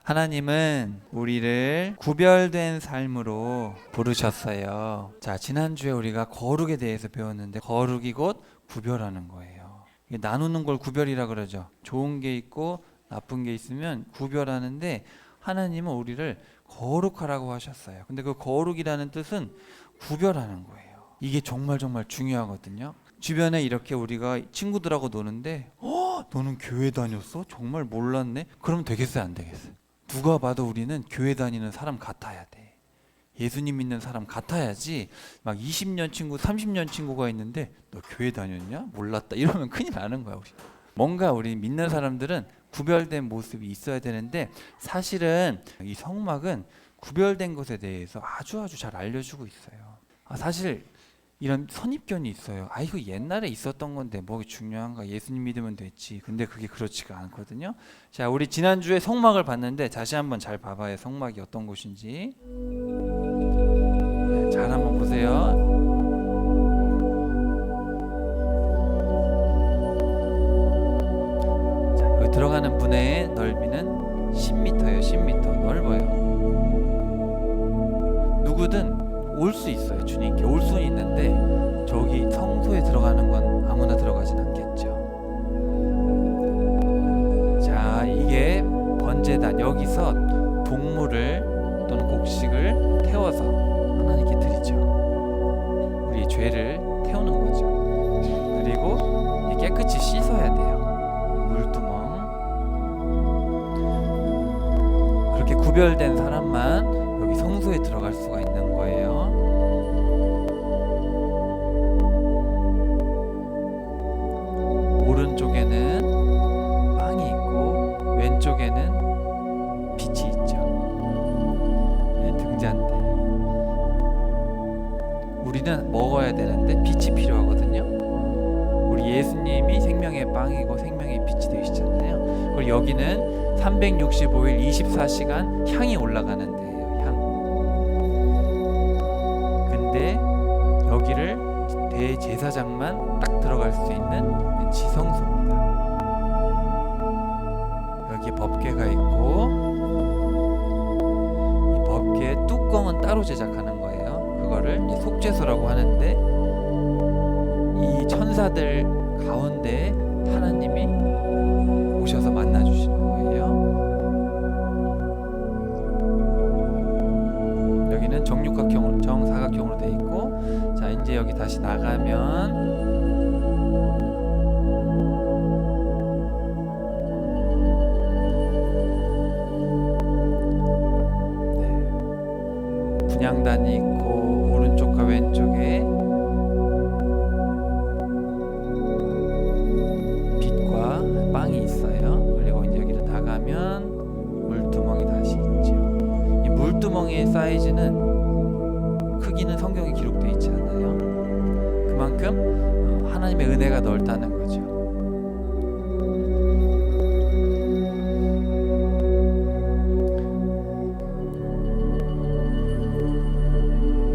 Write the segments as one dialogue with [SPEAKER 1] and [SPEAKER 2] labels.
[SPEAKER 1] 하나님은 우리를 구별된 삶으로 부르셨어요. 자, 지난주에 우리가 거룩에 대해서 배웠는데 거룩이 곧 구별하는 거예요. 나누는 걸 구별이라 그러죠. 좋은 게 있고 나쁜 게 있으면 구별하는데 하나님은 우리를 거룩하라고 하셨어요. 근데 그 거룩이라는 뜻은 구별하는 거예요. 이게 정말 중요하거든요. 주변에 이렇게 우리가 친구들하고 노는데 너는 교회 다녔어? 정말 몰랐네? 그러면 되겠어요, 안 되겠어요? 누가 봐도 우리는 교회 다니는 사람 같아야 돼. 예수님 믿는 사람 같아야지. 막 20년 친구, 30년 친구가 있는데 너 교회 다녔냐? 몰랐다. 이러면 큰일 나는 거야, 우리. 뭔가 우리 믿는 사람들은 구별된 모습이 있어야 되는데 사실은 이 성막은 구별된 것에 대해서 아주 잘 알려주고 있어요. 사실 이런 선입견이 있어요. 이거 옛날에 있었던 건데 뭐 중요한가? 예수님 믿으면 됐지. 근데 그게 그렇지가 않거든요. 자, 우리 지난주에 성막을 봤는데 다시 한번 잘 봐봐요. 성막이 어떤 곳인지. 잘 한번 보세요. 자, 여기 들어가는 분의 넓이는 10m예요. 10m 넓어요. 누구든 올 수 있어요. 주님께 올 수는 있는데 저기 성소에 들어가는 건 아무나 들어가진 않겠죠. 자, 이게 번제단. 여기서 동물을 또는 곡식을 태워서 하나님께 드리죠. 우리의 죄를 태우는 거죠. 그리고 깨끗이 씻어야 돼요. 물두멍. 그렇게 구별된 사람만 여기 성소에 들어갈 수가 있는 거예요. 오른쪽에는 빵이 있고 왼쪽에는 빛이 있죠. 등잔대. 우리는 먹어야 되는데 빛이 필요하거든요. 우리 예수님이 생명의 빵이고 생명의 빛이 되시잖아요. 그리고 여기는 365일 24시간 향이 올라가는 데예요. 향. 근데 여기를 대제사장만 딱 들어갈 수 있는 지성소입니다. 여기 법궤가 있고 이 법궤 뚜껑은 따로 제작하는 거예요. 그거를 속죄소라고 하는데 이 천사들 가운데 하나님이 오셔서 만나주시는 거예요. 여기는 정사각형으로 되어 있고, 자, 이제 여기 다시 나가면 분향단이 있고 오른쪽과 왼쪽에 빛과 빵이 있어요. 그리고 이제 여기를 나가면 물두멍이 다시 있죠. 이 물두멍의 사이즈는 크기는 성경에 기록되어 있지 않아요. 그만큼 하나님의 은혜가 넓다는 거죠.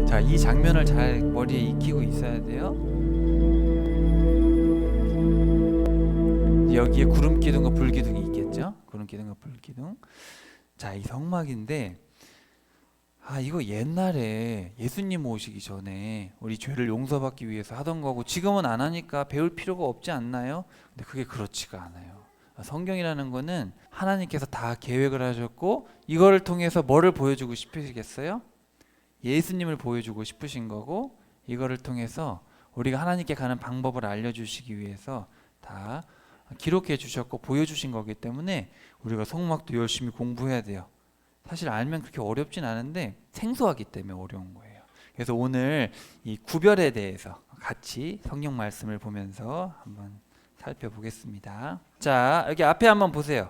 [SPEAKER 1] 자, 이 장면을 잘 머리에 익히고 있어야 돼요. 여기에 구름 기둥과 불 기둥이 있겠죠? 구름 기둥과 불 기둥. 자, 이 성막인데 이거 옛날에 예수님 오시기 전에 우리 죄를 용서받기 위해서 하던 거고 지금은 안 하니까 배울 필요가 없지 않나요? 근데 그게 그렇지가 않아요. 성경이라는 거는 하나님께서 다 계획을 하셨고 이거를 통해서 뭐를 보여주고 싶으시겠어요? 예수님을 보여주고 싶으신 거고 이거를 통해서 우리가 하나님께 가는 방법을 알려주시기 위해서 다 기록해 주셨고 보여주신 거기 때문에 우리가 성막도 열심히 공부해야 돼요. 사실 알면 그렇게 어렵진 않은데 생소하기 때문에 어려운 거예요. 그래서 오늘 이 구별에 대해서 같이 성경 말씀을 보면서 한번 살펴보겠습니다. 자, 여기 앞에 한번 보세요.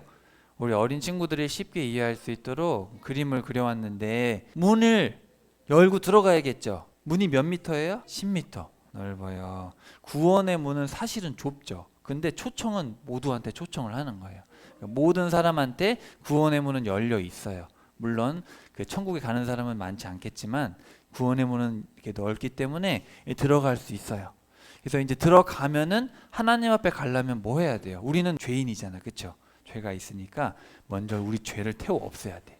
[SPEAKER 1] 우리 어린 친구들이 쉽게 이해할 수 있도록 그림을 그려왔는데 문을 열고 들어가야겠죠. 문이 몇 미터예요? 10m 넓어요. 구원의 문은 사실은 좁죠. 근데 초청은 모두한테 초청을 하는 거예요. 모든 사람한테 구원의 문은 열려 있어요. 물론 그 천국에 가는 사람은 많지 않겠지만 구원의 문은 이렇게 넓기 때문에 들어갈 수 있어요. 그래서 이제 들어가면은 하나님 앞에 가려면 뭐 해야 돼요? 우리는 죄인이잖아, 그렇죠? 죄가 있으니까 먼저 우리 죄를 태워 없애야 돼.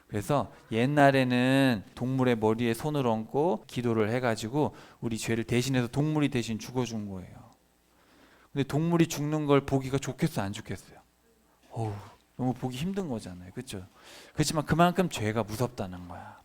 [SPEAKER 1] 그래서 옛날에는 동물의 머리에 손을 얹고 기도를 해가지고 우리 죄를 대신해서 동물이 대신 죽어준 거예요. 근데 동물이 죽는 걸 보기가 좋겠어요, 안 좋겠어요? 어우, 너무 보기 힘든 거잖아요, 그렇죠? 그렇지만 그만큼 죄가 무섭다는 거야.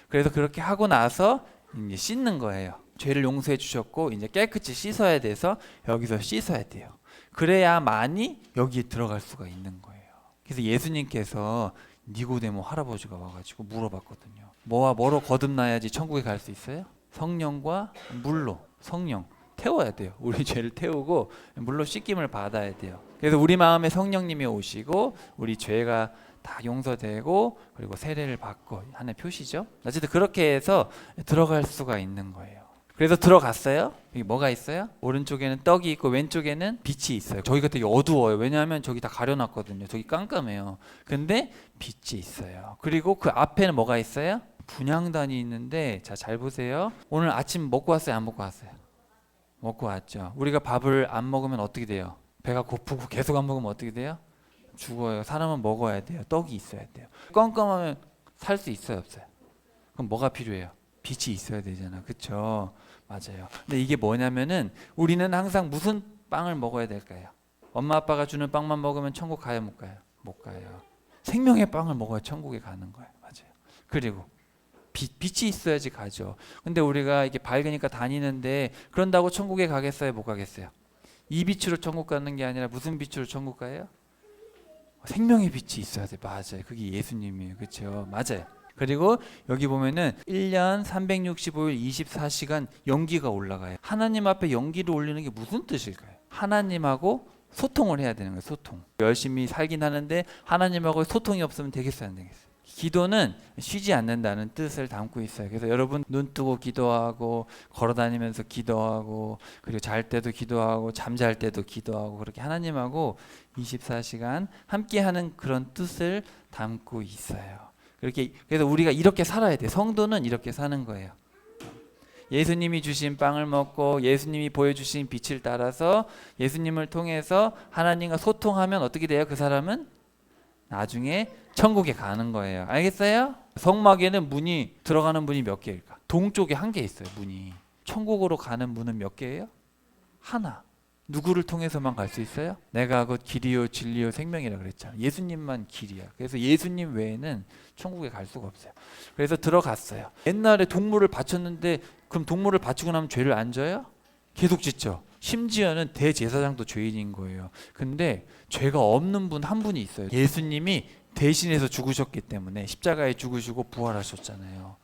[SPEAKER 1] 그래서 그렇게 하고 나서 이제 씻는 거예요. 죄를 용서해 주셨고 이제 깨끗이 씻어야 돼서 여기서 씻어야 돼요. 그래야만이 여기에 들어갈 수가 있는 거예요. 그래서 예수님께서 니고데모 할아버지가 와가지고 물어봤거든요. 뭐와 뭐로 거듭나야지 천국에 갈 수 있어요? 성령과 물로. 성령 태워야 돼요. 우리 죄를 태우고 물로 씻김을 받아야 돼요. 그래서 우리 마음에 성령님이 오시고 우리 죄가 다 용서되고 그리고 세례를 받고 하는 표시죠. 어쨌든 그렇게 해서 들어갈 수가 있는 거예요. 그래서 들어갔어요. 여기 뭐가 있어요? 오른쪽에는 떡이 있고 왼쪽에는 빛이 있어요. 저기가 되게 어두워요. 왜냐하면 저기 다 가려놨거든요. 저기 깜깜해요. 근데 빛이 있어요. 그리고 그 앞에는 뭐가 있어요? 분향단이 있는데 자, 잘 보세요. 오늘 아침 먹고 왔어요? 안 먹고 왔어요? 먹고 왔죠. 우리가 밥을 안 먹으면 어떻게 돼요? 배가 고프고 계속 안 먹으면 어떻게 돼요? 죽어요. 사람은 먹어야 돼요. 떡이 있어야 돼요. 껌껌하면 살 수 있어요, 없어요? 그럼 뭐가 필요해요? 빛이 있어야 되잖아. 그쵸? 맞아요. 근데 이게 뭐냐면은 우리는 항상 무슨 빵을 먹어야 될까요? 엄마 아빠가 주는 빵만 먹으면 천국 가요, 못 가요? 못 가요. 생명의 빵을 먹어야 천국에 가는 거예요. 맞아요. 그리고 빛이 있어야지 가죠. 근데 우리가 이게 밝으니까 다니는데 그런다고 천국에 가겠어요, 못 가겠어요? 이 빛으로 천국 가는 게 아니라 무슨 빛으로 천국 가요? 생명의 빛이 있어야 돼. 맞아요. 그게 예수님이에요. 그렇죠? 맞아요. 그리고 여기 보면은 1년 365일 24시간 연기가 올라가요. 하나님 앞에 연기를 올리는 게 무슨 뜻일까요? 하나님하고 소통을 해야 되는 거예요. 소통. 열심히 살긴 하는데 하나님하고 소통이 없으면 되겠어요, 안 되겠어요? 기도는 쉬지 않는다는 뜻을 담고 있어요. 그래서 여러분 눈 뜨고 기도하고 걸어다니면서 기도하고 그리고 잘 때도 기도하고 잠잘 때도 기도하고 그렇게 하나님하고 24시간 함께하는 그런 뜻을 담고 있어요. 그래서 우리가 이렇게 살아야 돼. 성도는 이렇게 사는 거예요. 예수님이 주신 빵을 먹고 예수님이 보여주신 빛을 따라서 예수님을 통해서 하나님과 소통하면 어떻게 돼요? 그 사람은 나중에 천국에 가는 거예요. 알겠어요? 성막에는 문이 들어가는 문이 몇 개일까? 동쪽에 한 개 있어요. 문이. 천국으로 가는 문은 몇 개예요? 하나. 누구를 통해서만 갈 수 있어요? 내가 곧 길이요 진리요 생명이라 그랬잖아요. 예수님만 길이야. 그래서 예수님 외에는 천국에 갈 수가 없어요. 그래서 들어갔어요. 옛날에 동물을 바쳤는데 그럼 동물을 바치고 나면 죄를 안 져요? 계속 짓죠. 심지어는 대제사장도 죄인인 거예요. 근데 죄가 없는 분 한 분이 있어요. 예수님이 대신해서 죽으셨기 때문에 십자가에 죽으시고 부활하셨잖아요.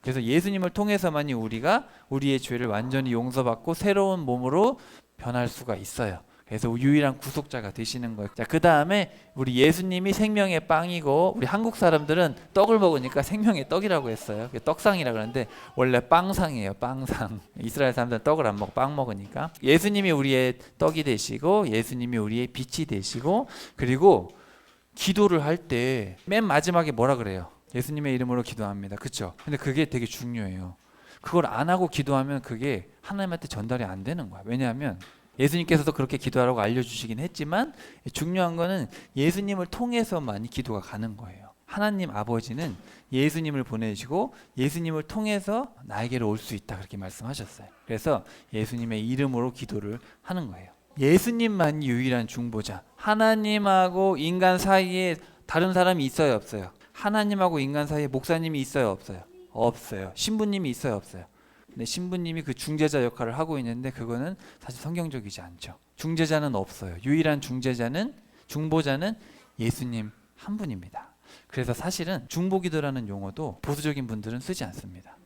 [SPEAKER 1] 그래서 예수님을 통해서만이 우리가 우리의 죄를 완전히 용서받고 새로운 몸으로 변할 수가 있어요. 그래서 유일한 구속자가 되시는 거예요. 자, 그 다음에 우리 예수님이 생명의 빵이고 우리 한국 사람들은 떡을 먹으니까 생명의 떡이라고 했어요. 떡상이라고 그러는데 원래 빵상이에요. 빵상. 이스라엘 사람들은 떡을 안 먹고 빵 먹으니까 예수님이 우리의 떡이 되시고 예수님이 우리의 빛이 되시고 그리고 기도를 할 때 맨 마지막에 뭐라 그래요? 예수님의 이름으로 기도합니다. 그렇죠? 근데 그게 되게 중요해요. 그걸 안 하고 기도하면 그게 하나님한테 전달이 안 되는 거야. 왜냐하면 예수님께서도 그렇게 기도하라고 알려주시긴 했지만 중요한 거는 예수님을 통해서만이 기도가 가는 거예요. 하나님 아버지는 예수님을 보내시고 예수님을 통해서 나에게로 올 수 있다 그렇게 말씀하셨어요. 그래서 예수님의 이름으로 기도를 하는 거예요. 예수님만 유일한 중보자. 하나님하고 인간 사이에 다른 사람이 있어요, 없어요? 하나님하고 인간 사이에 목사님이 있어요, 없어요? 없어요. 신부님이 있어요, 없어요? 근데 신부님이 그 중재자 역할을 하고 있는데 그거는 사실 성경적이지 않죠. 중재자는 없어요. 유일한 중보자는 예수님 한 분입니다. 그래서 사실은 중보기도라는 용어도 보수적인 분들은 쓰지 않습니다.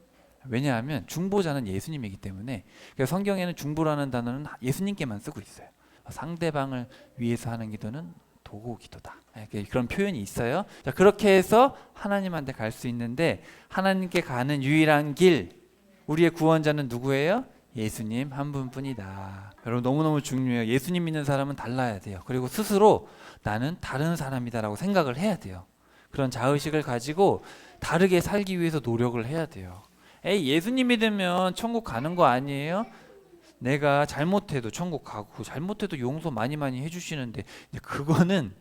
[SPEAKER 1] 왜냐하면 중보자는 예수님이기 때문에 그래서 성경에는 중보라는 단어는 예수님께만 쓰고 있어요. 상대방을 위해서 하는 기도는 도구 기도다. 그런 표현이 있어요. 자, 그렇게 해서 하나님한테 갈 수 있는데 하나님께 가는 유일한 길, 우리의 구원자는 누구예요? 예수님 한 분뿐이다. 여러분 너무너무 중요해요. 예수님 믿는 사람은 달라야 돼요. 그리고 스스로 나는 다른 사람이다라고 생각을 해야 돼요. 그런 자의식을 가지고 다르게 살기 위해서 노력을 해야 돼요. 예수님 믿으면 천국 가는 거 아니에요? 내가 잘못해도 천국 가고 잘못해도 용서 많이 해주시는데 이제 그거는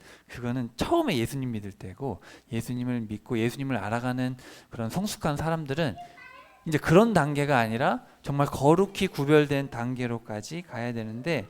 [SPEAKER 1] 처음에 예수님 믿을 때고, 예수님을 믿고 예수님을 알아가는 그런 성숙한 사람들은 이제 그런 단계가 아니라 정말 거룩히 구별된 단계로까지 가야 되는데,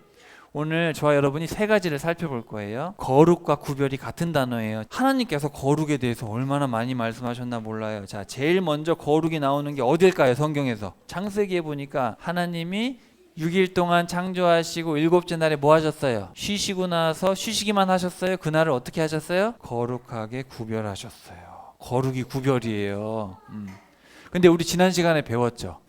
[SPEAKER 1] 오늘 저와 여러분이 세 가지를 살펴볼 거예요. 거룩과 구별이 같은 단어예요. 하나님께서 거룩에 대해서 얼마나 많이 말씀하셨나 몰라요. 자, 제일 먼저 거룩이 나오는 게 어딜까요? 성경에서 창세기에 보니까 하나님이 6일 동안 창조하시고 일곱째 날에 뭐 하셨어요? 쉬시고 나서 쉬시기만 하셨어요? 그날을 어떻게 하셨어요? 거룩하게 구별하셨어요. 거룩이 구별이에요. 근데 우리 지난 시간에 배웠죠.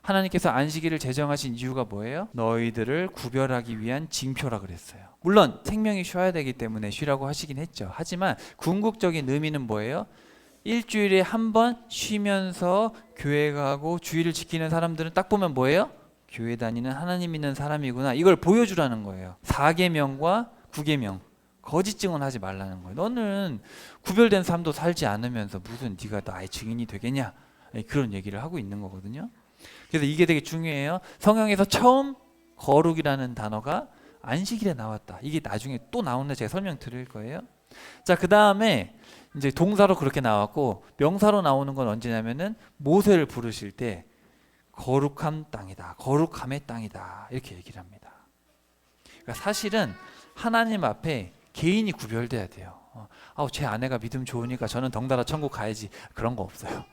[SPEAKER 1] 하나님께서 안식일을 제정하신 이유가 뭐예요? 너희들을 구별하기 위한 징표라 그랬어요. 물론 생명이 쉬어야 되기 때문에 쉬라고 하시긴 했죠. 하지만 궁극적인 의미는 뭐예요? 일주일에 한 번 쉬면서 교회 가고 주일을 지키는 사람들은 딱 보면 뭐예요? 교회 다니는 하나님 믿는 사람이구나. 이걸 보여주라는 거예요. 4계명과 9계명. 거짓 증언하지 말라는 거예요. 너는 구별된 삶도 살지 않으면서 무슨 네가 나의 증인이 되겠냐? 그런 얘기를 하고 있는 거거든요. 그래서 이게 되게 중요해요. 성경에서 처음 거룩이라는 단어가 안식일에 나왔다. 이게 나중에 또 나오는데 제가 설명 드릴 거예요. 자, 그 다음에 이제 동사로 그렇게 나왔고, 명사로 나오는 건 언제냐면은 모세를 부르실 때 거룩한 땅이다, 거룩함의 땅이다, 이렇게 얘기를 합니다. 그러니까 사실은 하나님 앞에 개인이 구별돼야 돼요. 제 아내가 믿음 좋으니까 저는 덩달아 천국 가야지, 그런 거 없어요.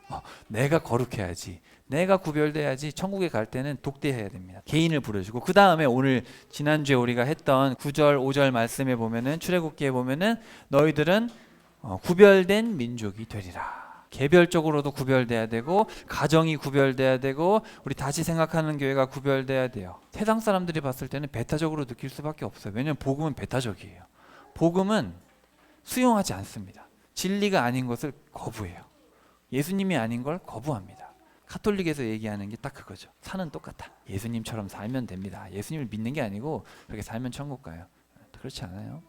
[SPEAKER 1] 내가 거룩해야지, 내가 구별돼야지 천국에 갈 때는 독대해야 됩니다. 개인을 부르시고, 그 다음에 오늘 지난주에 우리가 했던 9절 5절 말씀에 보면은, 출애굽기에 보면은 너희들은 구별된 민족이 되리라. 개별적으로도 구별돼야 되고, 가정이 구별돼야 되고, 우리 다시 생각하는 교회가 구별돼야 돼요. 세상 사람들이 봤을 때는 배타적으로 느낄 수밖에 없어요. 왜냐하면 복음은 배타적이에요. 복음은 수용하지 않습니다. 진리가 아닌 것을 거부해요. 예수님이 아닌 걸 거부합니다. 카톨릭에서 얘기하는 게 딱 그거죠. 산은 똑같아. 예수님처럼 살면 됩니다. 예수님을 믿는 게 아니고 그렇게 살면 천국 가요. 그렇지 않아요.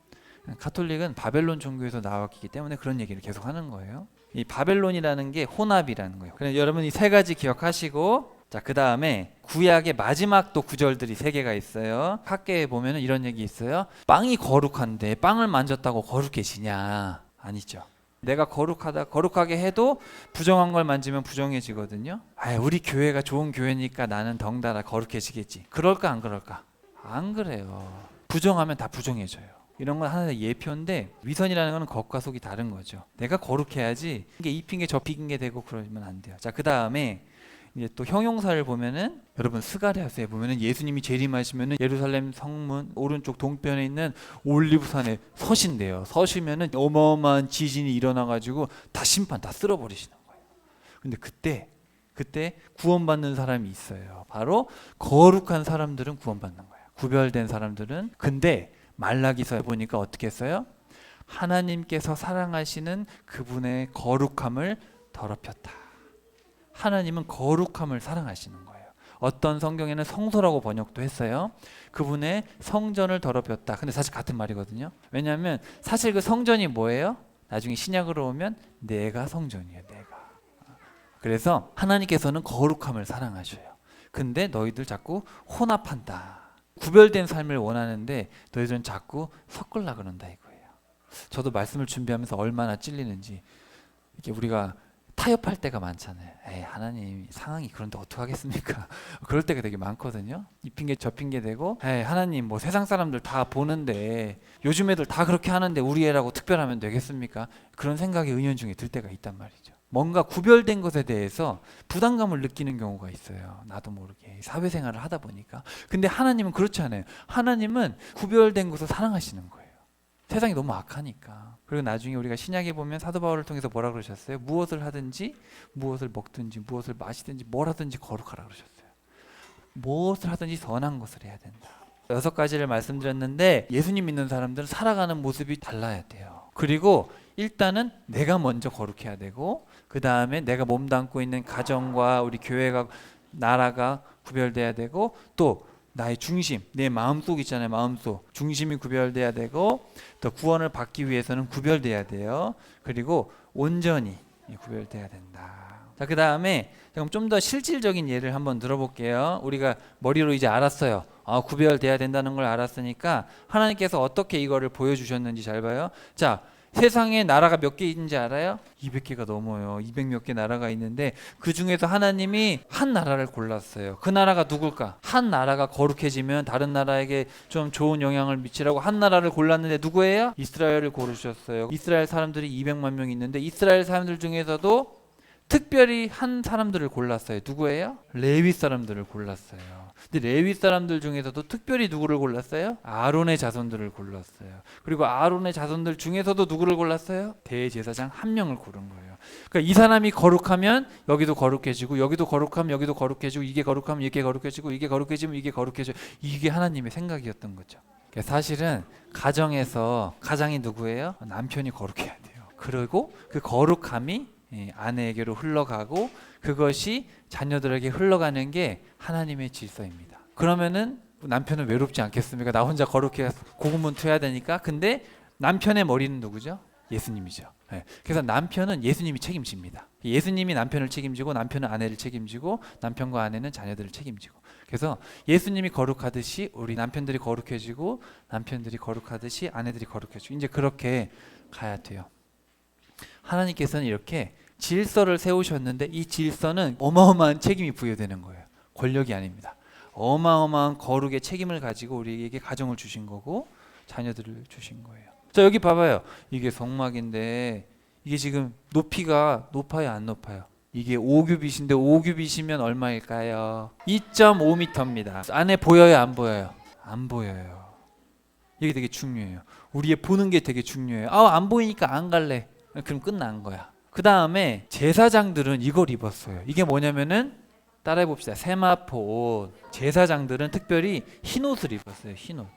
[SPEAKER 1] 카톨릭은 바벨론 종교에서 나왔기 때문에 그런 얘기를 계속 하는 거예요. 이 바벨론이라는 게 혼합이라는 거예요. 그래서 여러분 이 세 가지 기억하시고, 자, 그 다음에 구약의 마지막 또 구절들이 3개가 있어요. 학계에 보면은 이런 얘기 있어요. 빵이 거룩한데 빵을 만졌다고 거룩해지냐? 아니죠. 내가 거룩하게 해도 부정한 걸 만지면 부정해지거든요. 우리 교회가 좋은 교회니까 나는 덩달아 거룩해지겠지. 그럴까 안 그럴까? 안 그래요. 부정하면 다 부정해져요. 이런 건 하나의 예표인데, 위선이라는 건 겉과 속이 다른 거죠. 내가 거룩해야지 이게 이 핑계 저 핑계 되고 그러면 안 돼요. 자, 그 다음에 이제 또 형용사를 보면은, 여러분 스가랴서에 보면은 예수님이 재림하시면은 예루살렘 성문 오른쪽 동편에 있는 올리브산에 서신대요. 서시면은 어마어마한 지진이 일어나가지고 다 심판 다 쓸어버리시는 거예요. 근데 그때 구원받는 사람이 있어요. 바로 거룩한 사람들은 구원받는 거예요. 구별된 사람들은. 근데 말라기서에 보니까 어떻게 했어요? 하나님께서 사랑하시는 그분의 거룩함을 더럽혔다. 하나님은 거룩함을 사랑하시는 거예요. 어떤 성경에는 성소라고 번역도 했어요. 그분의 성전을 더럽혔다. 근데 사실 같은 말이거든요. 왜냐하면 사실 그 성전이 뭐예요? 나중에 신약으로 오면 내가 성전이에요. 내가. 그래서 하나님께서는 거룩함을 사랑하셔요. 근데 너희들 자꾸 혼합한다. 구별된 삶을 원하는데 너희들은 자꾸 섞으려고 그런다 이거예요. 저도 말씀을 준비하면서 얼마나 찔리는지, 이렇게 우리가 타협할 때가 많잖아요. 하나님 상황이 그런데 어떡하겠습니까? 그럴 때가 되게 많거든요. 이 핑계 저 핑계 대고, 하나님 뭐 세상 사람들 다 보는데 요즘 애들 다 그렇게 하는데 우리 애라고 특별하면 되겠습니까? 그런 생각이 은연중에 들 때가 있단 말이죠. 뭔가 구별된 것에 대해서 부담감을 느끼는 경우가 있어요. 나도 모르게 사회생활을 하다 보니까. 근데 하나님은 그렇지 않아요. 하나님은 구별된 것을 사랑하시는 거예요. 세상이 너무 악하니까. 그리고 나중에 우리가 신약에 보면 사도 바울을 통해서 뭐라 그러셨어요? 무엇을 하든지, 무엇을 먹든지, 무엇을 마시든지, 뭘 하든지 거룩하라 그러셨어요. 무엇을 하든지 선한 것을 해야 된다. 6가지를 말씀드렸는데, 예수님 믿는 사람들은 살아가는 모습이 달라야 돼요. 그리고 일단은 내가 먼저 거룩해야 되고, 그 다음에 내가 몸담고 있는 가정과 우리 교회가, 나라가 구별돼야 되고, 또 나의 중심, 내 마음속 있잖아요. 마음속 중심이 구별돼야 되고, 또 구원을 받기 위해서는 구별돼야 돼요. 그리고 온전히 구별돼야 된다. 자, 그 다음에 그럼 좀 더 실질적인 예를 한번 들어볼게요. 우리가 머리로 이제 알았어요. 구별돼야 된다는 걸 알았으니까 하나님께서 어떻게 이거를 보여주셨는지 잘 봐요. 자, 세상에 나라가 몇 개 있는지 알아요? 200개가 넘어요. 200 몇 개 나라가 있는데 그 중에서 하나님이 한 나라를 골랐어요. 그 나라가 누굴까? 한 나라가 거룩해지면 다른 나라에게 좀 좋은 영향을 미치라고 한 나라를 골랐는데 누구예요? 이스라엘을 고르셨어요. 이스라엘 사람들이 200만 명 있는데 이스라엘 사람들 중에서도 특별히 한 사람들을 골랐어요. 누구예요? 레위 사람들을 골랐어요. 근데 레위 사람들 중에서도 특별히 누구를 골랐어요? 아론의 자손들을 골랐어요. 그리고 아론의 자손들 중에서도 누구를 골랐어요? 대제사장 한 명을 고른 거예요. 그러니까 이 사람이 거룩하면 여기도 거룩해지고 여기도 거룩하면 여기도 거룩해지고 이게 거룩하면 이게 거룩해지고 이게 거룩해지면 이게 거룩해지고 이게 하나님의 생각이었던 거죠. 그러니까 사실은 가정에서 가장이 누구예요? 남편이 거룩해야 돼요. 그리고 그 거룩함이 아내에게로 흘러가고 그것이 자녀들에게 흘러가는 게 하나님의 질서입니다. 그러면은 남편은 외롭지 않겠습니까? 나 혼자 거룩해 고군분투해야 되니까. 근데 남편의 머리는 누구죠? 예수님이죠. 그래서 남편은 예수님이 책임집니다. 예수님이 남편을 책임지고 남편은 아내를 책임지고 남편과 아내는 자녀들을 책임지고. 그래서 예수님이 거룩하듯이 우리 남편들이 거룩해지고 남편들이 거룩하듯이 아내들이 거룩해지고 이제 그렇게 가야 돼요. 하나님께서는 이렇게 질서를 세우셨는데 이 질서는 어마어마한 책임이 부여되는 거예요. 권력이 아닙니다. 어마어마한 거룩의 책임을 가지고 우리에게 가정을 주신 거고 자녀들을 주신 거예요. 자, 여기 봐봐요. 이게 성막인데 이게 지금 높이가 높아요, 안 높아요? 이게 5규빗인데 5규빗이면 얼마일까요? 2.5m입니다. 안에 보여요, 안 보여요? 안 보여요. 이게 되게 중요해요. 우리의 보는 게 되게 중요해요. 안 보이니까 안 갈래. 그럼 끝난 거야. 그 다음에 제사장들은 이걸 입었어요. 이게 뭐냐면은 따라해 봅시다. 세마포 옷. 제사장들은 특별히 흰 옷을 입었어요. 흰 옷.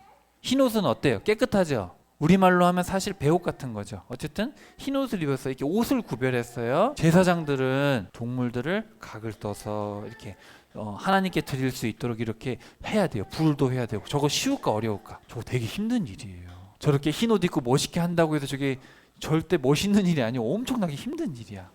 [SPEAKER 1] 흰 옷은 어때요? 깨끗하죠? 우리말로 하면 사실 배옷 같은 거죠. 어쨌든 흰 옷을 입었어요. 이렇게 옷을 구별했어요. 제사장들은 동물들을 각을 떠서 이렇게 하나님께 드릴 수 있도록 이렇게 해야 돼요. 불도 해야 되고. 저거 쉬울까 어려울까? 저거 되게 힘든 일이에요. 저렇게 흰 옷 입고 멋있게 한다고 해서 저게 절대 멋있는 일이 아니고 엄청나게 힘든 일이야.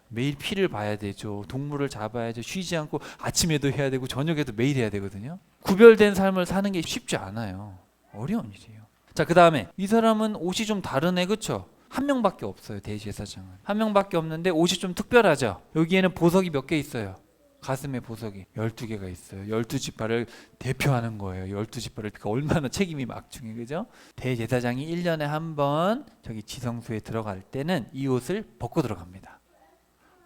[SPEAKER 1] 매일 피를 봐야 되죠. 동물을 잡아야죠. 쉬지 않고 아침에도 해야 되고 저녁에도 매일 해야 되거든요. 구별된 삶을 사는 게 쉽지 않아요. 어려운 일이에요. 자, 그 다음에 이 사람은 옷이 좀 다르네, 그렇죠? 한 명밖에 없어요. 대제사장은 한 명밖에 없는데 옷이 좀 특별하죠. 여기에는 보석이 몇 개 있어요. 가슴에 보석이 12개가 있어요. 12지파를 대표하는 거예요. 12지파를. 그러니까 얼마나 책임이 막중해, 그죠? 대제사장이 1년에 한 번 저기 지성소에 들어갈 때는 이 옷을 벗고 들어갑니다.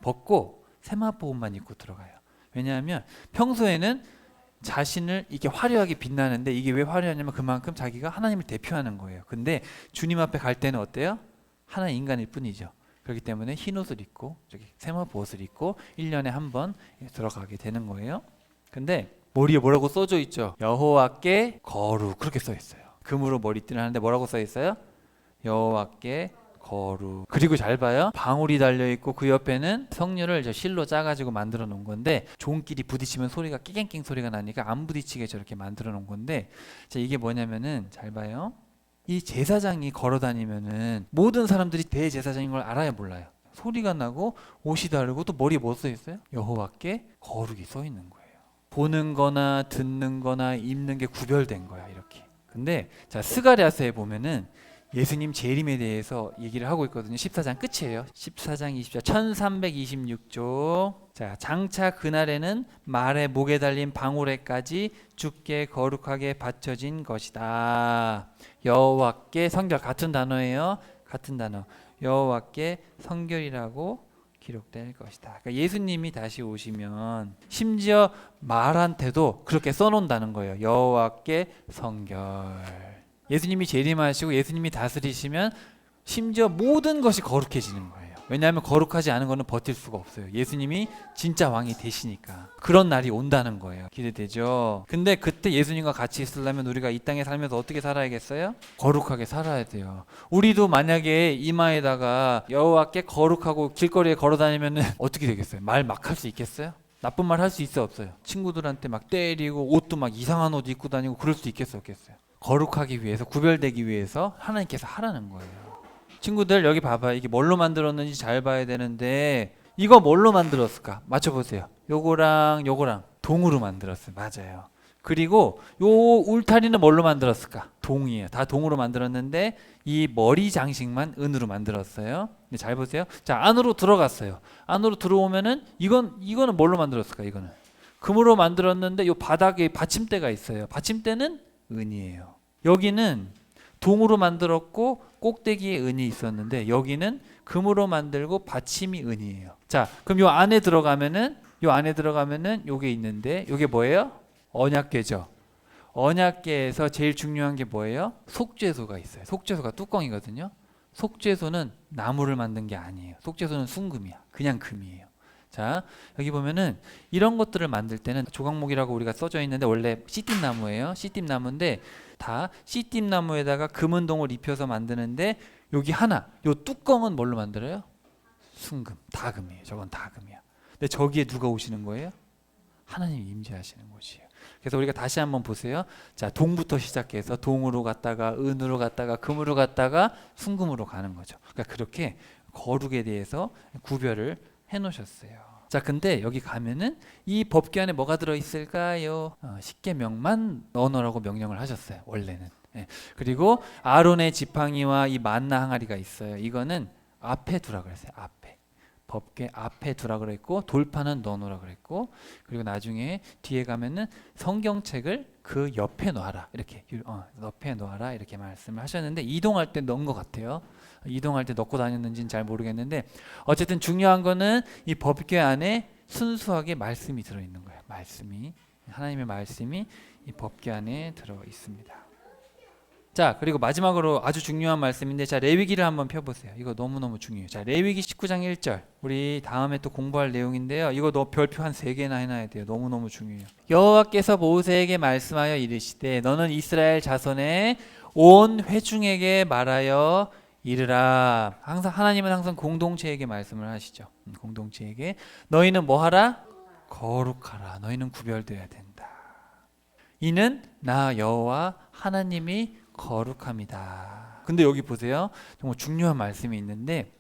[SPEAKER 1] 벗고 세마포 옷만 입고 들어가요. 왜냐하면 평소에는 자신을 이렇게 화려하게 빛나는데 이게 왜 화려하냐면 그만큼 자기가 하나님을 대표하는 거예요. 근데 주님 앞에 갈 때는 어때요? 하나의 인간일 뿐이죠. 그렇기 때문에 흰 옷을 입고 저기 세마포 옷을 입고 1년에 한 번 들어가게 되는 거예요. 근데 머리에 뭐라고 써져 있죠? 여호와께 거룩, 그렇게 써 있어요. 금으로 머리띠를 하는데 뭐라고 써 있어요? 여호와께 거룩. 그리고 잘 봐요. 방울이 달려 있고 그 옆에는 석류를 저 실로 짜가지고 만들어 놓은 건데 종끼리 부딪히면 소리가 끼갱끼 소리가 나니까 안 부딪히게 저렇게 만들어 놓은 건데, 자, 이게 뭐냐면은 잘 봐요. 이 제사장이 걸어 다니면은 모든 사람들이 대제사장인 걸 알아야 몰라요. 소리가 나고 옷이 다르고 또 머리에 뭐 써 있어요? 여호와께 거룩이 써 있는 거예요. 보는 거나 듣는 거나 입는 게 구별된 거야, 이렇게. 근데 자, 스가랴서에 보면은 예수님 재림에 대해서 얘기를 하고 있거든요. 14장 끝이에요. 14장 20절 1326조. 자, 장차 그날에는 말의 목에 달린 방울에까지 주께 거룩하게 바쳐진 것이다. 여호와께 성결, 같은 단어예요. 같은 단어. 여호와께 성결이라고 기록될 것이다. 그러니까 예수님이 다시 오시면 심지어 말한테도 그렇게 써놓는다는 거예요. 여호와께 성결. 예수님이 재림하시고 예수님이 다스리시면 심지어 모든 것이 거룩해지는 거예요. 왜냐하면 거룩하지 않은 거는 버틸 수가 없어요. 예수님이 진짜 왕이 되시니까. 그런 날이 온다는 거예요. 기대되죠? 근데 그때 예수님과 같이 있으려면 우리가 이 땅에 살면서 어떻게 살아야겠어요? 거룩하게 살아야 돼요. 우리도 만약에 이마에다가 여호와께 거룩하고 길거리에 걸어다니면 어떻게 되겠어요? 말 막 할 수 있겠어요? 나쁜 말 할 수 있어 없어요? 친구들한테 막 때리고 옷도 막 이상한 옷 입고 다니고 그럴 수 있겠어 없겠어요? 거룩하기 위해서, 구별되기 위해서 하나님께서 하라는 거예요. 친구들 여기 봐봐요. 이게 뭘로 만들었는지 잘 봐야 되는데 이거 뭘로 만들었을까? 맞춰보세요. 요거랑 요거랑 동으로 만들었어요. 맞아요. 그리고 요 울타리는 뭘로 만들었을까? 동이에요. 다 동으로 만들었는데 이 머리 장식만 은으로 만들었어요. 근데 잘 보세요. 자, 안으로 들어갔어요. 안으로 들어오면은 이거는 뭘로 만들었을까? 이거는 금으로 만들었는데 요 바닥에 받침대가 있어요. 받침대는 은이에요. 여기는 동으로 만들었고 꼭대기에 은이 있었는데 여기는 금으로 만들고 받침이 은이에요. 자, 그럼 요 안에 들어가면은 요게 있는데 요게 뭐예요? 언약궤죠. 언약궤에서 제일 중요한 게 뭐예요? 속죄소가 있어요. 속죄소가 뚜껑이거든요. 속죄소는 나무를 만든 게 아니에요. 속죄소는 순금이야. 그냥 금이에요. 자, 여기 보면은 이런 것들을 만들 때는 조각목이라고 우리가 써져 있는데 원래 씨띠나무예요. 씨띠나무인데 다 씨띠나무에다가 금은동을 입혀서 만드는데 여기 하나, 요 뚜껑은 뭘로 만들어요? 순금, 다 금이에요. 저건 다 금이야. 근데 저기에 누가 오시는 거예요? 하나님이 임재하시는 곳이에요. 그래서 우리가 다시 한번 보세요. 자, 동부터 시작해서 동으로 갔다가 은으로 갔다가 금으로 갔다가 순금으로 가는 거죠. 그러니까 그렇게 거룩에 대해서 구별을 해 놓으셨어요. 자, 근데 여기 가면은 이 법궤 안에 뭐가 들어 있을까요? 십계명만 넣어놓으라고 명령을 하셨어요. 원래는. 예. 그리고 아론의 지팡이와 이 만나 항아리가 있어요. 이거는 앞에 두라 그랬어요. 앞에. 법궤 앞에 두라 그랬고 돌판은 넣어놓으라 그랬고 그리고 나중에 뒤에 가면은 성경책을 그 옆에 놓아라 이렇게 옆에 놓아라 이렇게 말씀을 하셨는데 이동할 때 넣은 것 같아요. 이동할 때 넣고 다녔는지는 잘 모르겠는데 어쨌든 중요한 거는 이 법궤 안에 순수하게 말씀이 들어있는 거예요. 말씀이 하나님의 말씀이 이 법궤 안에 들어 있습니다. 자, 그리고 마지막으로 아주 중요한 말씀인데 자, 레위기를 한번 펴보세요. 이거 너무너무 중요해요. 자, 레위기 19장 1절 우리 다음에 또 공부할 내용인데요. 이거 별표 한 3개나 해놔야 돼요. 너무너무 중요해요. 여호와께서 모세에게 말씀하여 이르시되 너는 이스라엘 자손의 온 회중에게 말하여 이르라. 항상 하나님은 항상 공동체에게 말씀을 하시죠. 공동체에게 너희는 뭐하라? 거룩하라. 너희는 구별되어야 된다. 이는 나 여호와 하나님이 거룩합니다. 근데 여기 보세요. 정말 중요한 말씀이 있는데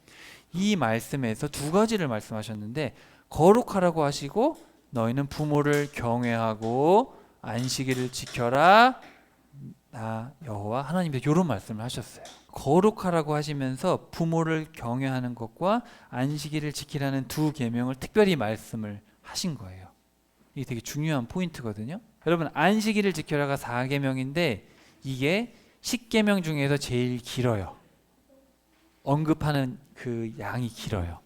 [SPEAKER 1] 이 말씀에서 두 가지를 말씀하셨는데 거룩하라고 하시고 너희는 부모를 경외하고 안식일을 지켜라. 나 여호와 하나님께서 이런 말씀을 하셨어요. 거룩하라고 하시면서 부모를 경외하는 것과 안식일을 지키라는 두 계명을 특별히 말씀을 하신 거예요. 이게 되게 중요한 포인트거든요. 여러분 안식일을 지켜라가 4계명인데 이게 10계명 중에서 제일 길어요. 언급하는 그 양이 길어요.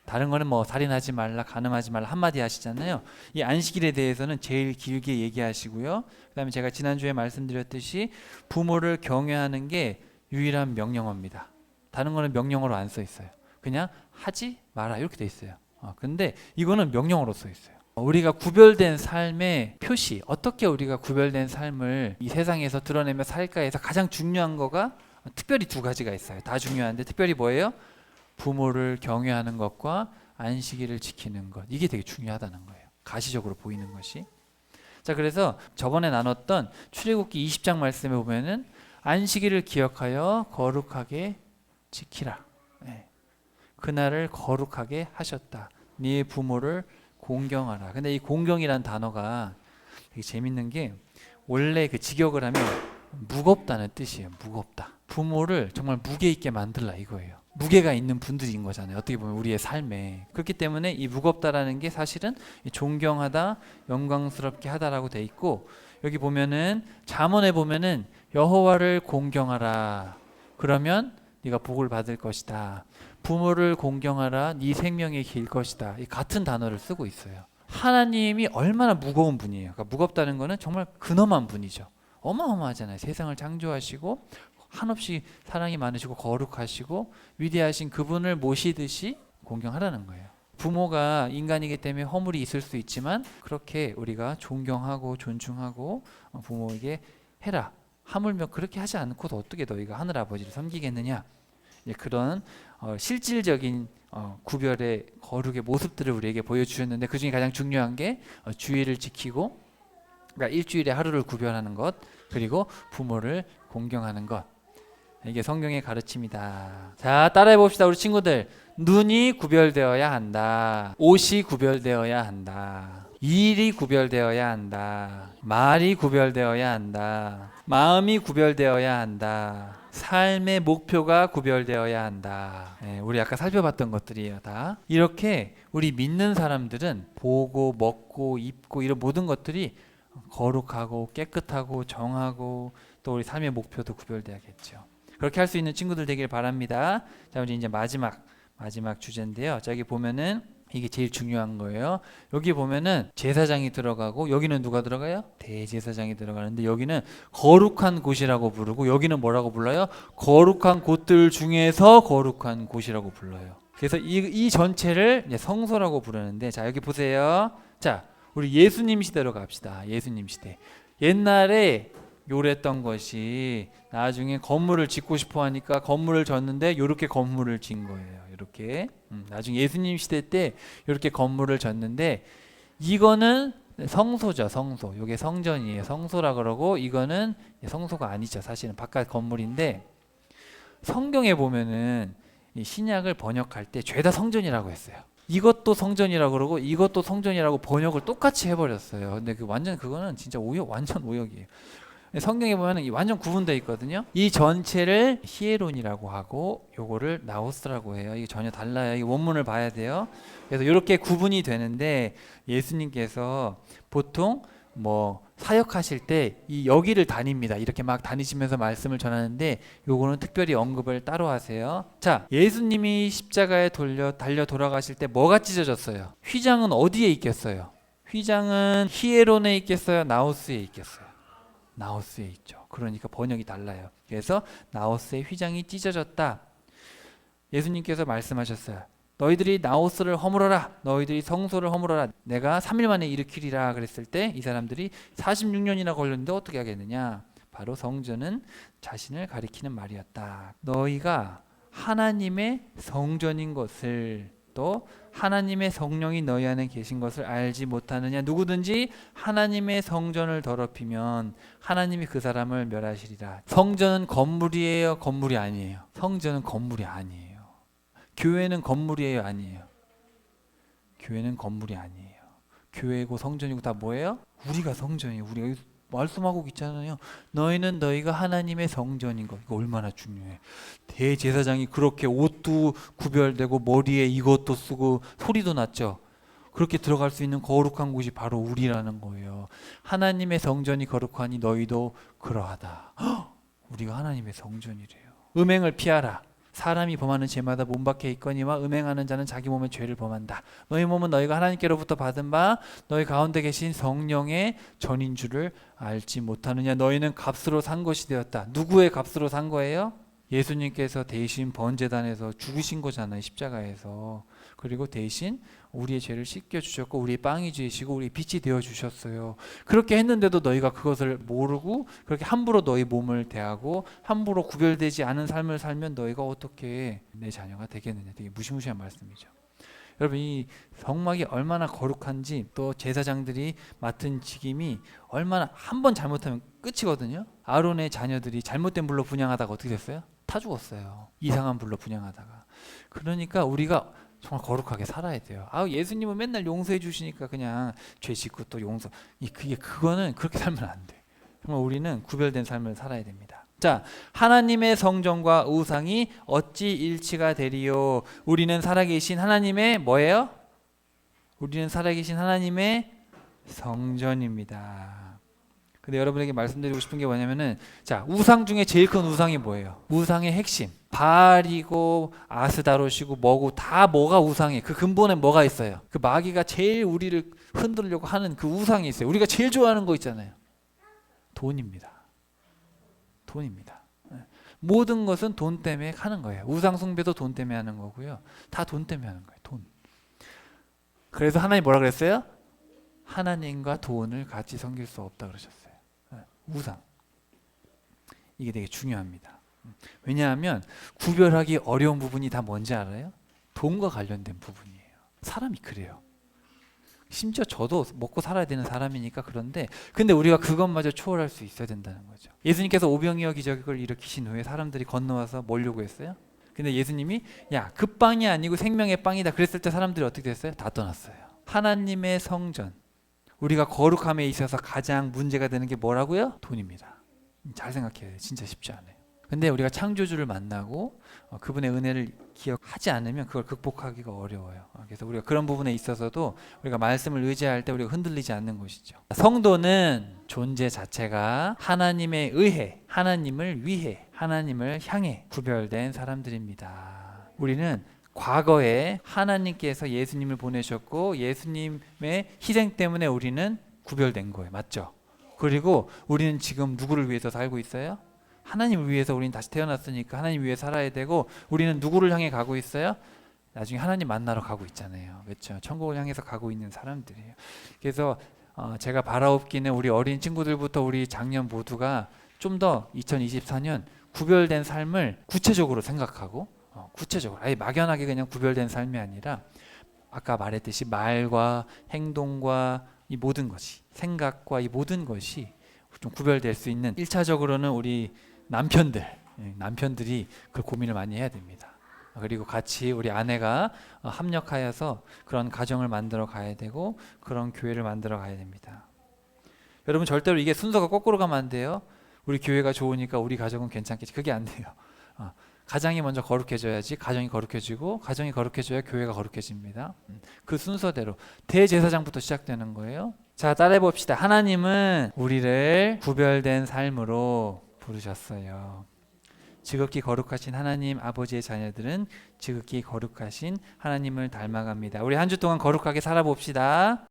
[SPEAKER 1] 다른 거는 뭐 살인하지 말라, 간음하지 말라 한마디 하시잖아요. 이 안식일에 대해서는 제일 길게 얘기하시고요. 그다음에 제가 지난주에 말씀드렸듯이 부모를 경외하는 게 유일한 명령어입니다. 다른 거는 명령어로 안 써 있어요. 그냥 하지 마라 이렇게 돼 있어요. 근데 이거는 명령어로 써 있어요. 우리가 구별된 삶의 표시, 어떻게 우리가 구별된 삶을 이 세상에서 드러내며 살까 해서 가장 중요한 거가 특별히 두 가지가 있어요. 다 중요한데 특별히 뭐예요? 부모를 경외하는 것과 안식일을 지키는 것. 이게 되게 중요하다는 거예요. 가시적으로 보이는 것이. 자, 그래서 저번에 나눴던 출애굽기 20장 말씀에 보면은 안식일을 기억하여 거룩하게 지키라. 네. 그날을 거룩하게 하셨다. 네 부모를 공경하라. 근데 이 공경이란 단어가 되게 재밌는 게 원래 그 직역을 하면 무겁다는 뜻이에요. 무겁다. 부모를 정말 무게 있게 만들라 이거예요. 무게가 있는 분들인 거잖아요. 어떻게 보면 우리의 삶에. 그렇기 때문에 이 무겁다라는 게 사실은 존경하다, 영광스럽게 하다라고 돼 있고 여기 보면은 잠언에 보면은 여호와를 공경하라. 그러면 네가 복을 받을 것이다. 부모를 공경하라. 네 생명이 길 것이다. 이 같은 단어를 쓰고 있어요. 하나님이 얼마나 무거운 분이에요. 그러니까 무겁다는 거는 정말 근엄한 분이죠. 어마어마하잖아요. 세상을 창조하시고 한없이 사랑이 많으시고 거룩하시고 위대하신 그분을 모시듯이 공경하라는 거예요. 부모가 인간이기 때문에 허물이 있을 수 있지만 그렇게 우리가 존경하고 존중하고 부모에게 해라. 하물며 그렇게 하지 않고도 어떻게 너희가 하늘 아버지를 섬기겠느냐. 그런 실질적인 구별의 거룩의 모습들을 우리에게 보여주셨는데 그 중에 가장 중요한 게 주일을 지키고 그러니까 일주일에 하루를 구별하는 것 그리고 부모를 공경하는 것 이게 성경의 가르침이다. 자, 따라해 봅시다 우리 친구들. 눈이 구별되어야 한다. 옷이 구별되어야 한다. 일이 구별되어야 한다. 말이 구별되어야 한다. 마음이 구별되어야 한다. 삶의 목표가 구별되어야 한다. 우리 아까 살펴봤던 것들이에요. 다 이렇게 우리 믿는 사람들은 보고 먹고 입고 이런 모든 것들이 거룩하고 깨끗하고 정하고 또 우리 삶의 목표도 구별돼야겠죠. 그렇게 할 수 있는 친구들 되길 바랍니다. 자, 우리 이제 마지막 주제인데요. 자, 여기 보면은 이게 제일 중요한 거예요. 여기 보면은 제사장이 들어가고 여기는 누가 들어가요? 대제사장이 들어가는데 여기는 거룩한 곳이라고 부르고 여기는 뭐라고 불러요? 거룩한 곳들 중에서 거룩한 곳이라고 불러요. 그래서 이 전체를 이제 성소라고 부르는데, 자, 여기 보세요. 자, 우리 예수님 시대로 갑시다. 예수님 시대. 옛날에 요랬던 것이 나중에 건물을 짓고 싶어 하니까 건물을 졌는데 이렇게 건물을 짓는 거예요. 이렇게 나중에 예수님 시대 때 이렇게 건물을 졌는데 이거는 성소죠. 성소. 이게 성전이에요. 성소라 그러고 이거는 성소가 아니죠. 사실은 바깥 건물인데 성경에 보면은 이 신약을 번역할 때 죄다 성전이라고 했어요. 이것도 성전이라고 그러고 이것도 성전이라고 번역을 똑같이 해버렸어요. 근데 그거는 진짜 완전 오역이에요. 성경에 보면 완전 구분되어 있거든요. 이 전체를 히에론이라고 하고 요거를 나오스라고 해요. 이게 전혀 달라요. 이 원문을 봐야 돼요. 그래서 이렇게 구분이 되는데 예수님께서 보통 뭐 사역하실 때 이 여기를 다닙니다. 이렇게 막 다니시면서 말씀을 전하는데 요거는 특별히 언급을 따로 하세요. 자, 예수님이 십자가에 달려 돌아가실 때 뭐가 찢어졌어요? 휘장은 어디에 있겠어요? 휘장은 히에론에 있겠어요? 나우스에 있겠어요? 나우스에 있죠. 그러니까 번역이 달라요. 그래서 나우스의 휘장이 찢어졌다. 예수님께서 말씀하셨어요. 너희들이 나우스를 허물어라. 너희들이 성소를 허물어라. 내가 3일 만에 일으키리라 그랬을 때 이 사람들이 46년이나 걸렸는데 어떻게 하겠느냐. 바로 성전은 자신을 가리키는 말이었다. 너희가 하나님의 성전인 것을, 또 하나님의 성령이 너희 안에 계신 것을 알지 못하느냐. 누구든지 하나님의 성전을 더럽히면 하나님이 그 사람을 멸하시리라. 성전은 건물이에요? 건물이 아니에요? 성전은 건물이 아니에요. 교회는 건물이에요? 아니에요? 교회는 건물이 아니에요. 교회고 성전이고 다 뭐예요? 우리가 성전이에요. 우리가 말씀하고 있잖아요. 너희가 하나님의 성전인 거. 이거 얼마나 중요해. 대제사장이 그렇게 옷도 구별되고 머리에 이것도 쓰고 소리도 났죠. 그렇게 들어갈 수 있는 거룩한 곳이 바로 우리라는 거예요. 하나님의 성전이 거룩하니 너희도 그러하다. 우리가 하나님의 성전이래요. 음행을 피하라. 사람이 범하는 죄마다 몸박혀 있거니와 음행하는 자는 자기 몸의 죄를 범한다. 너희 몸은 너희가 하나님께로부터 받은 바 너희 가운데 계신 성령의 전인 줄을 알지 못하느냐. 너희는 값으로 산 것이 되었다. 누구의 값으로 산 거예요? 예수님께서 대신 번제단에서 죽으신 거잖아요. 십자가에서. 그리고 대신 우리의 죄를 씻겨주셨고 우리의 빵이 되시고 우리의 빛이 되어주셨어요. 그렇게 했는데도 너희가 그것을 모르고 그렇게 함부로 너희 몸을 대하고 함부로 구별되지 않은 삶을 살면 너희가 어떻게 내 자녀가 되겠느냐. 되게 무시무시한 말씀이죠. 여러분, 이 성막이 얼마나 거룩한지, 또 제사장들이 맡은 직임이 얼마나, 한 번 잘못하면 끝이거든요. 아론의 자녀들이 잘못된 불로 분향하다가 어떻게 됐어요? 다 죽었어요. 이상한 불로 분향하다가. 그러니까 우리가 정말 거룩하게 살아야 돼요. 예수님은 맨날 용서해 주시니까 그냥 죄 짓고 또 용서. 그거는 그렇게 살면 안 돼. 정말 우리는 구별된 삶을 살아야 됩니다. 자, 하나님의 성전과 우상이 어찌 일치가 되리요? 우리는 살아계신 하나님의 뭐예요? 우리는 살아계신 하나님의 성전입니다. 근데 여러분에게 말씀드리고 싶은 게 뭐냐면은, 자, 우상 중에 제일 큰 우상이 뭐예요? 우상의 핵심. 바알이고 아스다롯이고 뭐고 다 뭐가 우상이에요. 그 근본에 뭐가 있어요? 그 마귀가 제일 우리를 흔들려고 하는 그 우상이 있어요. 우리가 제일 좋아하는 거 있잖아요. 돈입니다. 돈입니다. 모든 것은 돈 때문에 하는 거예요. 우상 숭배도 돈 때문에 하는 거고요. 다 돈 때문에 하는 거예요. 돈. 그래서 하나님 뭐라 그랬어요? 하나님과 돈을 같이 섬길 수 없다 그러셨어요. 우상. 이게 되게 중요합니다. 왜냐하면 구별하기 어려운 부분이 다 뭔지 알아요? 돈과 관련된 부분이에요. 사람이 그래요. 심지어 저도 먹고 살아야 되는 사람이니까. 그런데 근데 우리가 그것마저 초월할 수 있어야 된다는 거죠. 예수님께서 오병이어 기적을 일으키신 후에 사람들이 건너와서 뭐려고 했어요? 근데 예수님이 야, 그 빵이 아니고 생명의 빵이다 그랬을 때 사람들이 어떻게 됐어요? 다 떠났어요. 하나님의 성전, 우리가 거룩함에 있어서 가장 문제가 되는 게 뭐라고요? 돈입니다. 잘 생각해야 돼요. 진짜 쉽지 않아요. 근데 우리가 창조주를 만나고 그분의 은혜를 기억하지 않으면 그걸 극복하기가 어려워요. 그래서 우리가 그런 부분에 있어서도 우리가 말씀을 의지할 때 우리가 흔들리지 않는 것이죠. 성도는 존재 자체가 하나님에 의해, 하나님을 위해, 하나님을 향해 구별된 사람들입니다. 우리는 과거에 하나님께서 예수님을 보내셨고 예수님의 희생 때문에 우리는 구별된 거예요. 맞죠? 그리고 우리는 지금 누구를 위해서 살고 있어요? 하나님을 위해서 우리는 다시 태어났으니까 하나님 위해 살아야 되고, 우리는 누구를 향해 가고 있어요? 나중에 하나님 만나러 가고 있잖아요. 그렇죠? 천국을 향해서 가고 있는 사람들이에요. 그래서 제가 바라옵기는 우리 어린 친구들부터 우리 장년 모두가 좀 더 2024년 구별된 삶을 구체적으로 생각하고, 구체적으로 아예 막연하게 그냥 구별된 삶이 아니라 아까 말했듯이 말과 행동과 이 모든 것이, 생각과 이 모든 것이 좀 구별될 수 있는, 1차적으로는 우리 남편들이 그 고민을 많이 해야 됩니다. 그리고 같이 우리 아내가 합력하여서 그런 가정을 만들어 가야 되고 그런 교회를 만들어 가야 됩니다. 여러분, 절대로 이게 순서가 거꾸로 가면 안 돼요. 우리 교회가 좋으니까 우리 가정은 괜찮겠지. 그게 안 돼요. 가장이 먼저 거룩해져야지 가정이 거룩해지고, 가정이 거룩해져야 교회가 거룩해집니다. 그 순서대로 대제사장부터 시작되는 거예요. 자, 따라해 봅시다. 하나님은 우리를 구별된 삶으로 부르셨어요. 지극히 거룩하신 하나님 아버지의 자녀들은 지극히 거룩하신 하나님을 닮아갑니다. 우리 한 주 동안 거룩하게 살아봅시다.